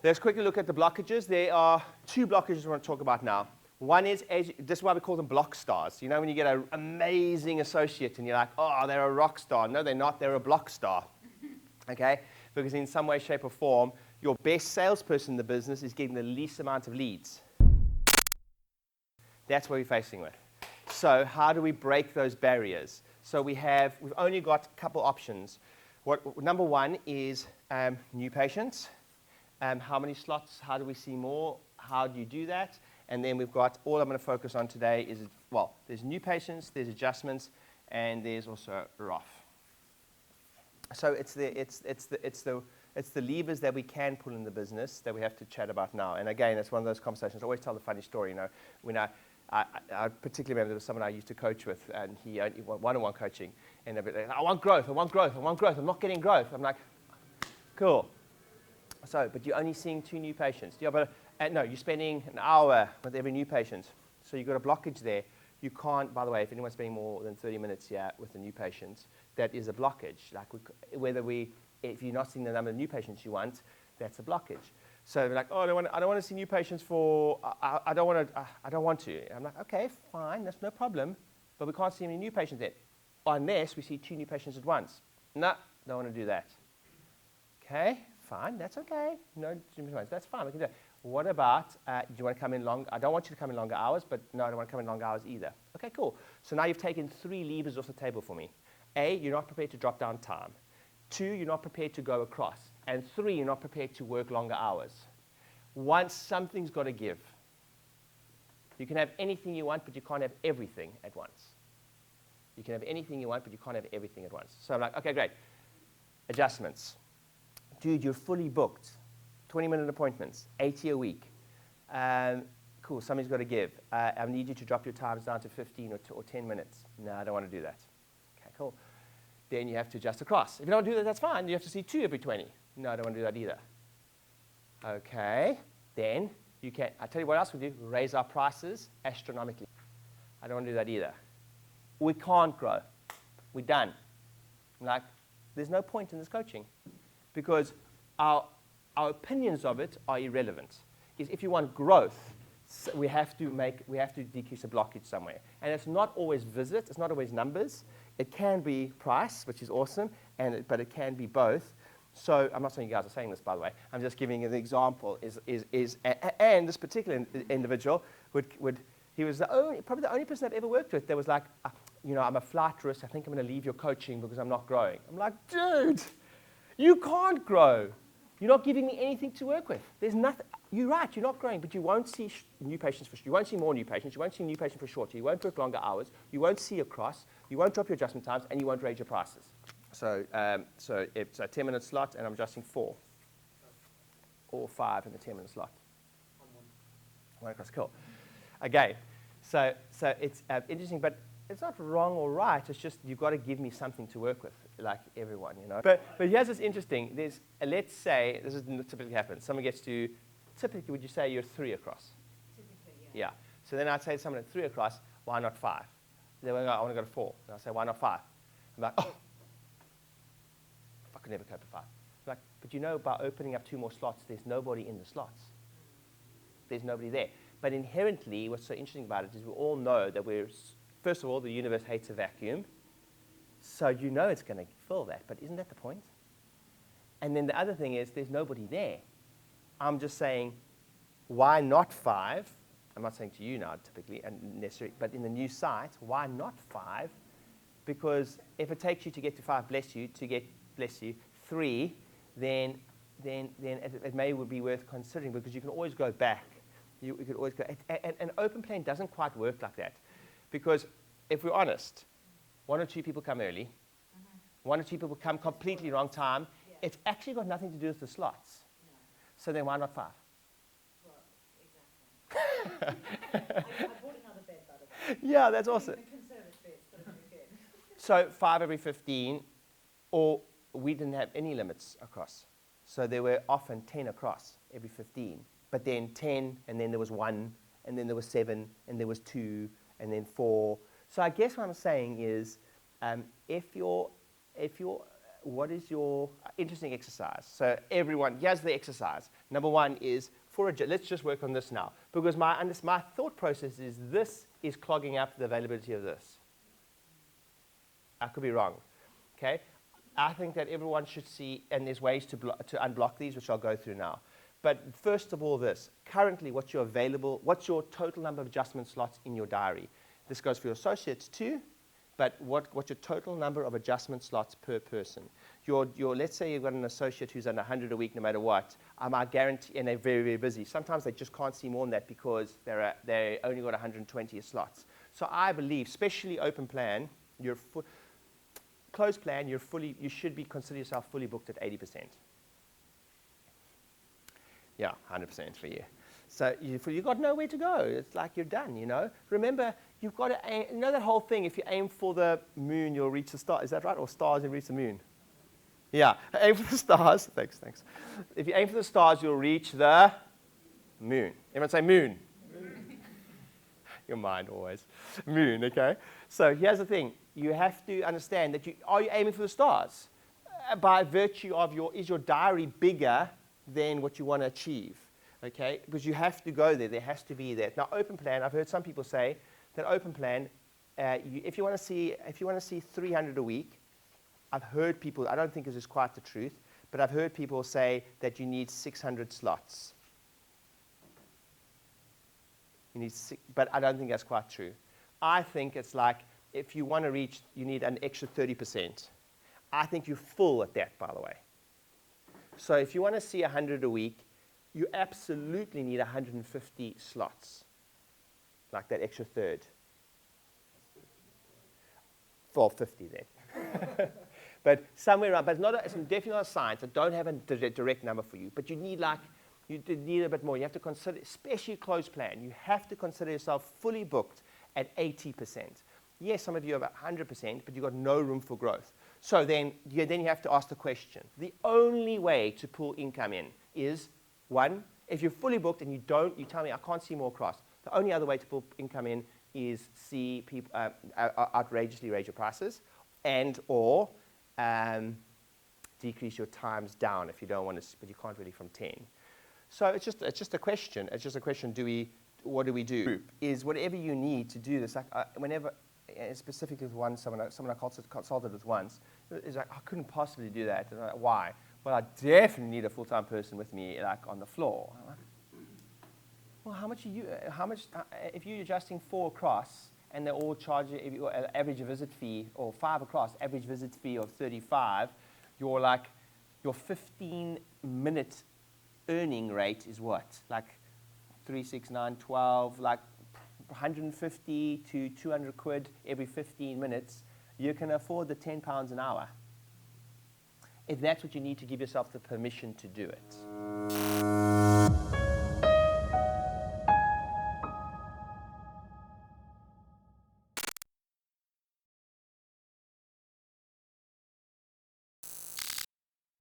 Let's quickly look at the blockages. There are two blockages we want to talk about now. One is, this is why we call them block stars. You know when you get an amazing associate and you're like, oh, they're a rock star. No, they're not. They're a block star. Okay? Because in some way, shape, or form, your best salesperson in the business is getting the least amount of leads. That's what we're facing with. So how do we break those barriers? So we've only got a couple options. Number one is new patients. How many slots? How do we see more? How do you do that? And then we've got, all I'm going to focus on today is, well, there's new patients, there's adjustments, and there's also ROF. So it's the levers that we can pull in the business that we have to chat about now. And again, it's one of those conversations. I always tell the funny story, you know, when I particularly remember there was someone I used to coach with, and he only one-on-one coaching, and they'd be like, I want growth, I'm not getting growth. I'm like, cool. So, but you're only seeing 2 new patients. Yeah, but no, you're spending an hour with every new patient. So you've got a blockage there. You can't, by the way, if anyone's spending more than 30 minutes here with the new patients, that is a blockage. Like if you're not seeing the number of new patients you want, that's a blockage. So they're like, oh, I don't want to see new patients for, I don't want to. And I'm like, okay, fine, that's no problem, but we can't see any new patients then, unless we see 2 new patients at once. No, don't want to do that. Okay, fine, that's okay. No, that's fine, we can do that. What about, do you want to come in long? I don't want you to come in longer hours, but no, I don't want to come in longer hours either. Okay, cool. So now you've taken 3 levers off the table for me. A, you're not prepared to drop down time. 2, you're not prepared to go across. And 3, you're not prepared to work longer hours. Once something's got to give. You can have anything you want, but you can't have everything at once. You can have anything you want, but you can't have everything at once. So I'm like, okay, great. Adjustments. Dude, you're fully booked. 20-minute appointments, 80 a week. Cool, something's got to give. I need you to drop your times down to 15 or 10 minutes. No, I don't want to do that. Okay, cool. Then you have to adjust across. If you don't do that, that's fine. You have to see 2 every 20. No, I don't want to do that either. Okay, then you can, I'll tell you what else we do, raise our prices astronomically. I don't want to do that either. We can't grow. We're done. Like, there's no point in this coaching because our opinions of it are irrelevant. If you want growth, we have to decrease a blockage somewhere. And it's not always visit, it's not always numbers. It can be price, which is awesome, but it can be both. So I'm not saying you guys are saying this, by the way. I'm just giving you the example. And this particular individual he was probably the only person I've ever worked with that was like, you know, I'm a flight risk. I think I'm going to leave your coaching because I'm not growing. I'm like, dude, you can't grow. You're not giving me anything to work with. There's nothing. You're right, you're not growing, but you won't see new patients you won't see more new patients. You won't see new patients for shorter. You won't work longer hours. You won't see across. You won't drop your adjustment times, and you won't raise your prices. So it's a 10-minute slot, and I'm adjusting 4 or 5 in the 10-minute slot. One across, cool. Okay, so it's interesting, but it's not wrong or right. It's just you've got to give me something to work with, like everyone, you know. But here's what's interesting. Let's say this is typically happens. Someone gets to, typically, would you say you're 3 across? Typically, yeah. Yeah. So then I'd say to someone at 3 across, why not 5? They will go, I want to go to 4. And I'll say, why not 5? I'm like, oh, I could never cope with 5. I'm like, but you know, by opening up 2 more slots, there's nobody in the slots. There's nobody there. But inherently, what's so interesting about it is we all know that first of all, the universe hates a vacuum. So you know it's going to fill that. But isn't that the point? And then the other thing is there's nobody there. I'm just saying, why not 5? I'm not saying to you now typically, and necessarily, but in the new site, why not 5? Because if it takes you to get to 5, bless you, 3, then it may be worth considering because you can always go back. You could always go. And open plan doesn't quite work like that. Because if we're honest, 1 or 2 people come early, 1 or 2 people come completely wrong time. Yeah. It's actually got nothing to do with the slots. No. So then why not 5? Well, exactly. I bought another bed, by the way. Yeah, that's awesome. The conservative bed's got to move in. So 5 every 15, or we didn't have any limits across. So there were often 10 across every 15. But then 10, and then there was 1, and then there was 7, and there was 2, and then 4. So I guess what I'm saying is, if you're what is your interesting exercise? So everyone, here's the exercise. Number one is, let's just work on this now. Because my thought process is this is clogging up the availability of this. I could be wrong. Okay? I think that everyone should see, and there's ways to unblock these, which I'll go through now. But first of all, this. Currently, what's your total number of adjustment slots in your diary? This goes for your associates too, but what's your total number of adjustment slots per person? Let's say you've got an associate who's on 100 a week no matter what. I guarantee, and they're very, very busy. Sometimes they just can't see more than that because they only got 120 slots. So I believe, especially open plan, closed plan, you should consider yourself fully booked at 80%. Yeah, 100% for you. So you've got nowhere to go. It's like you're done, you know. Remember, you've got to aim, you know that whole thing, if you aim for the moon, you'll reach the star. Is that right? Or stars, you'll reach the moon? Yeah, aim for the stars. Thanks. If you aim for the stars, you'll reach the moon. Everyone say moon. Your mind always. Moon, okay? So here's the thing. You have to understand that are you aiming for the stars? By virtue of is your diary bigger than what you want to achieve? Okay? Because you have to go there. There has to be that. Now, open plan, I've heard some people say that open plan, if you want to see 300 a week, I've heard people, I don't think this is quite the truth, but I've heard people say that you need 600 slots. But I don't think that's quite true. I think it's like, if you want to reach, you need an extra 30%. I think you're full at that, by the way. So if you want to see 100 a week, you absolutely need 150 slots, like that extra third. For 50 then. But somewhere around, but it's definitely not a science. I don't have a direct number for you, but you need a bit more. You have to consider, especially closed plan, you have to consider yourself fully booked at 80%. Yes, some of you have 100%, but you've got no room for growth. So then you have to ask the question. The only way to pull income in is, one, if you're fully booked and you tell me I can't see more across, the only other way to pull income in is see people outrageously raise your prices or decrease your times down if you don't want to, but you can't really from 10. So it's just a question. It's just a question, what do we do? Is whatever you need to do this, like whenever, specifically with someone I consulted with once, is like, I couldn't possibly do that. And I'm like, why? Well, I definitely need a full-time person with me, like on the floor. I'm like, well, if you're adjusting 4 across and they're all charging an average visit fee, or 5 across, average visit fee of 35, your 15-minute earning rate is what? Like 3, 6, 9, 12, like 150 to 200 quid every 15 minutes. You can afford the £10 an hour. If that's what you need to give yourself the permission to do it.